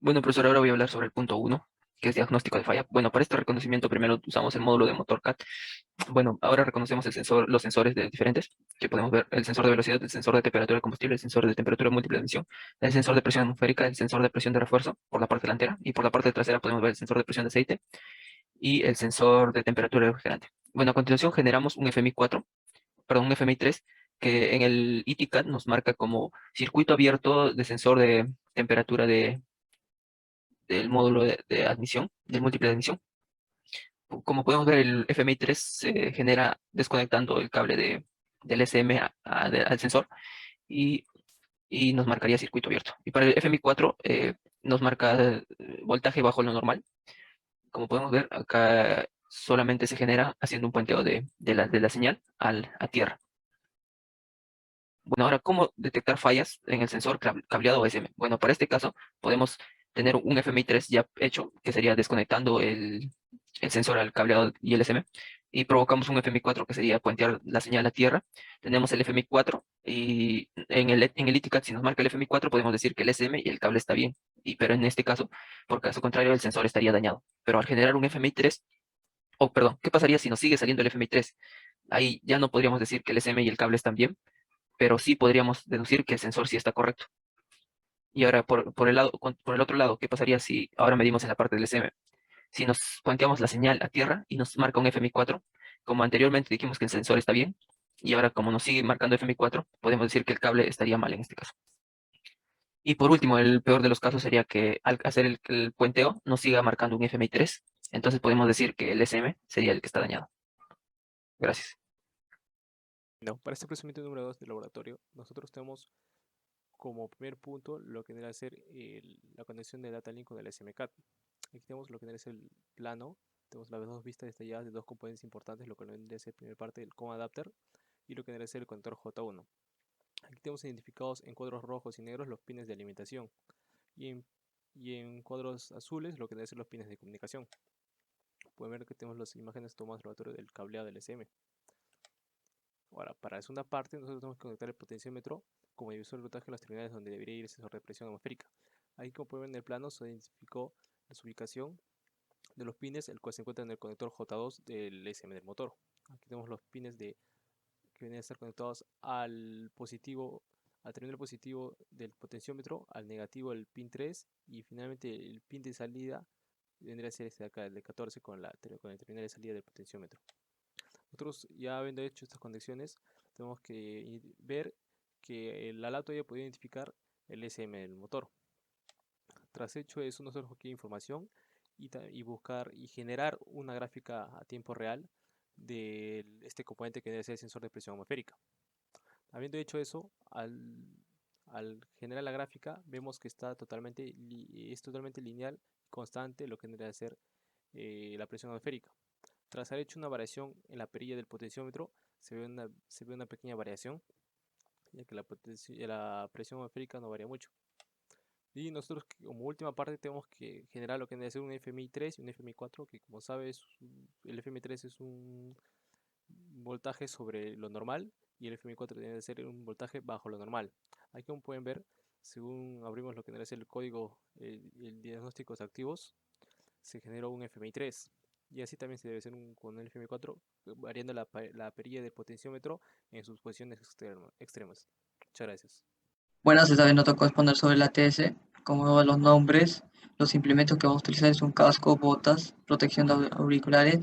Bueno, profesor, ahora voy a hablar sobre el punto uno, que es diagnóstico de falla. Bueno, para este reconocimiento primero usamos el módulo de MotorCAD. Bueno, ahora reconocemos los sensores diferentes, que podemos ver el sensor de velocidad, el sensor de temperatura de combustible, el sensor de temperatura múltiple de emisión, el sensor de presión atmosférica, el sensor de presión de refuerzo por la parte delantera y por la parte trasera podemos ver el sensor de presión de aceite y el sensor de temperatura refrigerante. Bueno, a continuación generamos un FMI 4, perdón, un FMI 3, que en el ETCAD nos marca como circuito abierto de sensor de temperatura del módulo de admisión, del múltiple de admisión. Como podemos ver, el FMI 3 se genera desconectando el cable del SM al sensor y, y nos marcaría circuito abierto. Y para el FMI 4 nos marca voltaje bajo lo normal. Como podemos ver, acá solamente se genera haciendo un puenteo de la señal a tierra. Bueno, ahora, ¿cómo detectar fallas en el sensor cableado SM? Bueno, para este caso podemos tener un FMI 3 ya hecho, que sería desconectando el sensor al cableado y el SM, y provocamos un FMI 4 que sería puentear la señal a tierra. Tenemos el FMI 4 y en el ETICAD, si nos marca el FMI 4, podemos decir que el SM y el cable está bien, pero en este caso, por caso contrario, el sensor estaría dañado. Pero al generar un FMI 3, o perdón, ¿qué pasaría si nos sigue saliendo el FMI 3? Ahí ya no podríamos decir que el SM y el cable están bien, pero sí podríamos deducir que el sensor sí está correcto. Y ahora, por el otro lado, ¿qué pasaría si ahora medimos en la parte del SM? Si nos planteamos la señal a tierra y nos marca un FMI 4, como anteriormente dijimos que el sensor está bien, y ahora como nos sigue marcando FMI 4, podemos decir que el cable estaría mal en este caso. Y por último, el peor de los casos sería que al hacer el puenteo nos siga marcando un FMI 3, entonces podemos decir que el SM sería el que está dañado. Gracias. No, para este procedimiento número 2 del laboratorio, nosotros tenemos como primer punto lo que debe ser la conexión de data link con el SMCAT. Aquí tenemos lo que debe ser el plano, tenemos las dos vistas detalladas de dos componentes importantes, lo que debe ser primera parte del COM adapter y lo que debe ser el conector J1. Aquí tenemos identificados en cuadros rojos y negros los pines de alimentación y en cuadros azules lo que deben ser los pines de comunicación. Pueden ver que tenemos las imágenes tomadas del laboratorio del cableado del SM. Ahora, para la segunda parte, nosotros tenemos que conectar el potenciómetro como divisor de voltaje en las terminales donde debería ir el sensor de presión atmosférica. Aquí, como pueden ver en el plano, se identificó la ubicación de los pines, el cual se encuentra en el conector J2 del SM del motor. Aquí tenemos los pines que vienen a estar conectados al positivo, al terminal positivo del potenciómetro, al negativo el pin 3 y finalmente el pin de salida vendría a ser este de acá, el de 14 con el terminal de salida del potenciómetro. Nosotros ya habiendo hecho estas conexiones, tenemos que ver que el alato ya puede identificar el SM del motor. Tras hecho eso, nosotros requiere información y buscar y generar una gráfica a tiempo real de este componente que debe ser el sensor de presión atmosférica. Habiendo hecho eso, al generar la gráfica, vemos que es totalmente lineal, constante, lo que debe ser la presión atmosférica. Tras haber hecho una variación en la perilla del potenciómetro, se ve una pequeña variación, ya que la presión atmosférica no varía mucho. Y nosotros como última parte tenemos que generar lo que debe ser un FMI 3 y un FMI 4, que como sabes, el FMI 3 es un voltaje sobre lo normal y el FMI 4 debe ser un voltaje bajo lo normal. Aquí como pueden ver, según abrimos lo que debe ser el código, el diagnósticos activos, se generó un FMI 3 y así también se debe hacer con el FMI 4 variando la perilla del potenciómetro en sus posiciones extremas. Muchas gracias. Bueno, esta vez nos tocó exponer sobre la TS, como los nombres, los implementos que vamos a utilizar es un casco, botas, protección de auriculares,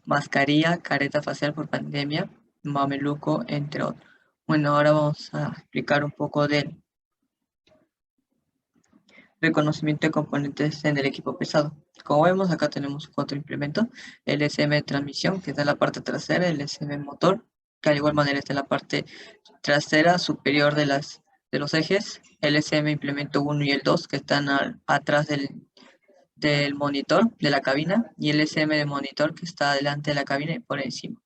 mascarilla, careta facial por pandemia, mameluco, entre otros. Bueno, ahora vamos a explicar un poco del reconocimiento de componentes en el equipo pesado. Como vemos, acá tenemos 4 implementos: el SM de transmisión, que está en la parte trasera, el SM motor, que al igual manera está en la parte trasera superior de los ejes, el SM implemento 1 y el 2, que están atrás del monitor de la cabina, y el SM de monitor, que está delante de la cabina y por encima.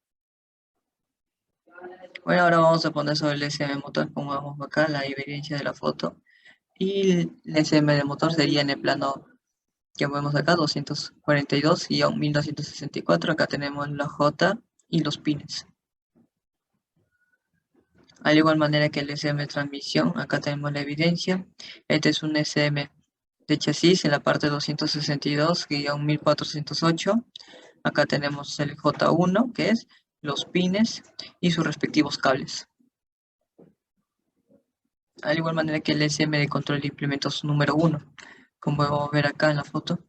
Bueno, ahora vamos a poner sobre el SM motor, como vemos acá, la evidencia de la foto. Y el SM de motor sería en el plano que vemos acá, 242-1264. Acá tenemos la J y los pines. Al igual manera que el SM de transmisión, acá tenemos la evidencia. Este es un SM de chasis en la parte 262-1408. Acá tenemos el J1, que es los pines y sus respectivos cables. Al igual manera que el SM de control de implementos número 1, como podemos ver acá en la foto.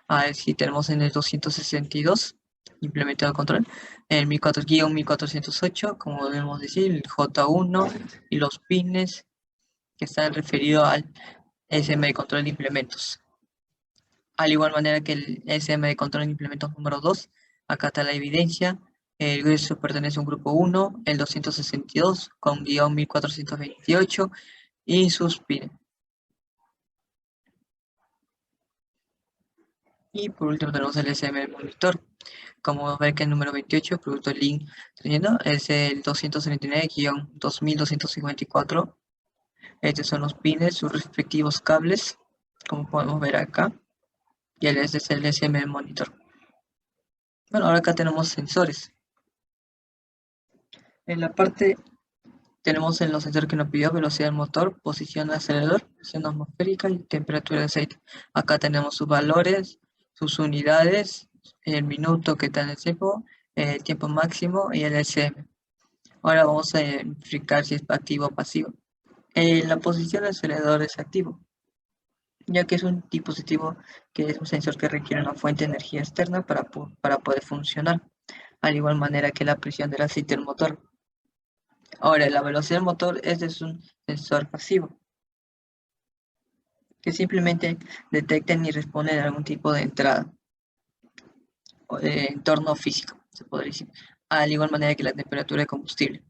Aquí tenemos en el 262 implementado de control, el 1408, como debemos decir, el J1 y los pines que están referidos al SM de control de implementos. Al igual manera que el SM de control de implementos número 2, acá está la evidencia. El grueso pertenece a un grupo 1, el 262 con guión 1428 y sus pines. Y por último tenemos el SM monitor. Como ver que el número 28, producto link es el 239-2254. Estos son los pines, sus respectivos cables, como podemos ver acá. Y este es el SM monitor. Bueno, ahora acá tenemos sensores. En la parte tenemos en los sensores que nos pidió velocidad del motor, posición del acelerador, presión atmosférica y temperatura de aceite. Acá tenemos sus valores, sus unidades, el minuto que está en el tiempo máximo y el SM. Ahora vamos a verificar si es activo o pasivo. La posición del acelerador es activo, ya que es un dispositivo que es un sensor que requiere una fuente de energía externa para poder funcionar, al igual manera que la presión del aceite del motor. Ahora, la velocidad del motor es un sensor pasivo, que simplemente detecta y responde a algún tipo de entrada o de entorno físico, se podría decir, al igual manera que la temperatura de combustible.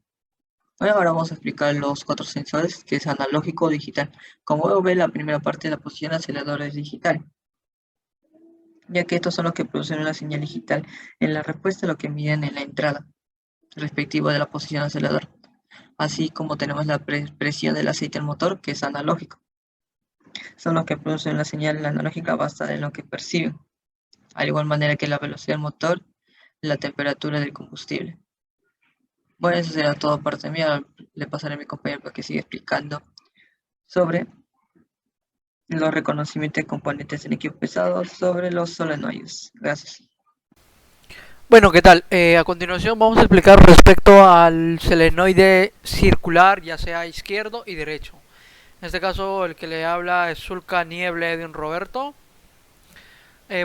Bueno, ahora vamos a explicar los 4 sensores, que es analógico o digital. Como ve, la primera parte de la posición acelerador es digital, ya que estos son los que producen una señal digital en la respuesta a lo que miden en la entrada respectiva de la posición acelerador. Así como tenemos la presión del aceite del motor, que es analógico. Son los que producen la señal analógica basada en lo que perciben, al igual manera que la velocidad del motor, la temperatura del combustible. Bueno, eso será todo parte mía. Le pasaré a mi compañero para que siga explicando sobre los reconocimientos de componentes en equipo pesado, sobre los solenoides. Gracias. Bueno, ¿qué tal? A continuación vamos a explicar respecto al solenoide circular, ya sea izquierdo y derecho. En este caso el que le habla es Zulka Nieble Edwin Roberto.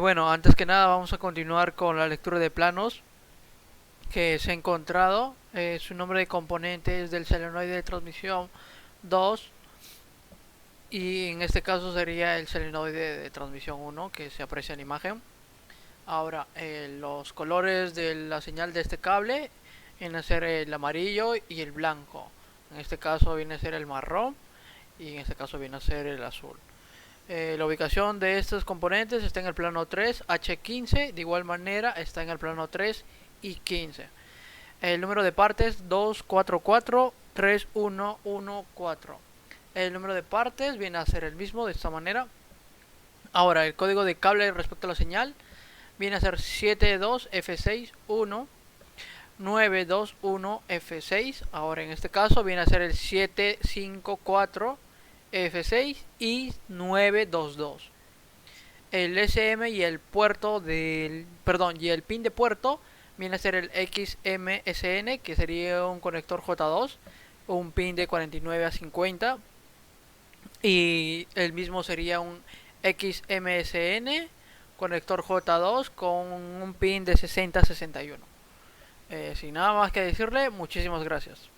Bueno, antes que nada vamos a continuar con la lectura de planos que se ha encontrado. Su nombre de componente es del solenoide de transmisión 2 y en este caso sería el solenoide de transmisión 1 que se aprecia en imagen. Ahora, los colores de la señal de este cable vienen a ser el amarillo y el blanco. En este caso viene a ser el marrón y en este caso viene a ser el azul. La ubicación de estos componentes está en el plano 3, H15, de igual manera está en el plano 3 y 15. El número de partes 2443114. El número de partes viene a ser el mismo de esta manera. Ahora, el código de cable respecto a la señal viene a ser 72F61 921F6. Ahora en este caso viene a ser el 754F6 y 922. El SM y el puerto del, perdón, y el pin de puerto viene a ser el XMSN, que sería un conector J2, un pin de 49 a 50, y el mismo sería un XMSN conector J2 con un pin de 60 a 61. Sin nada más que decirle, muchísimas gracias.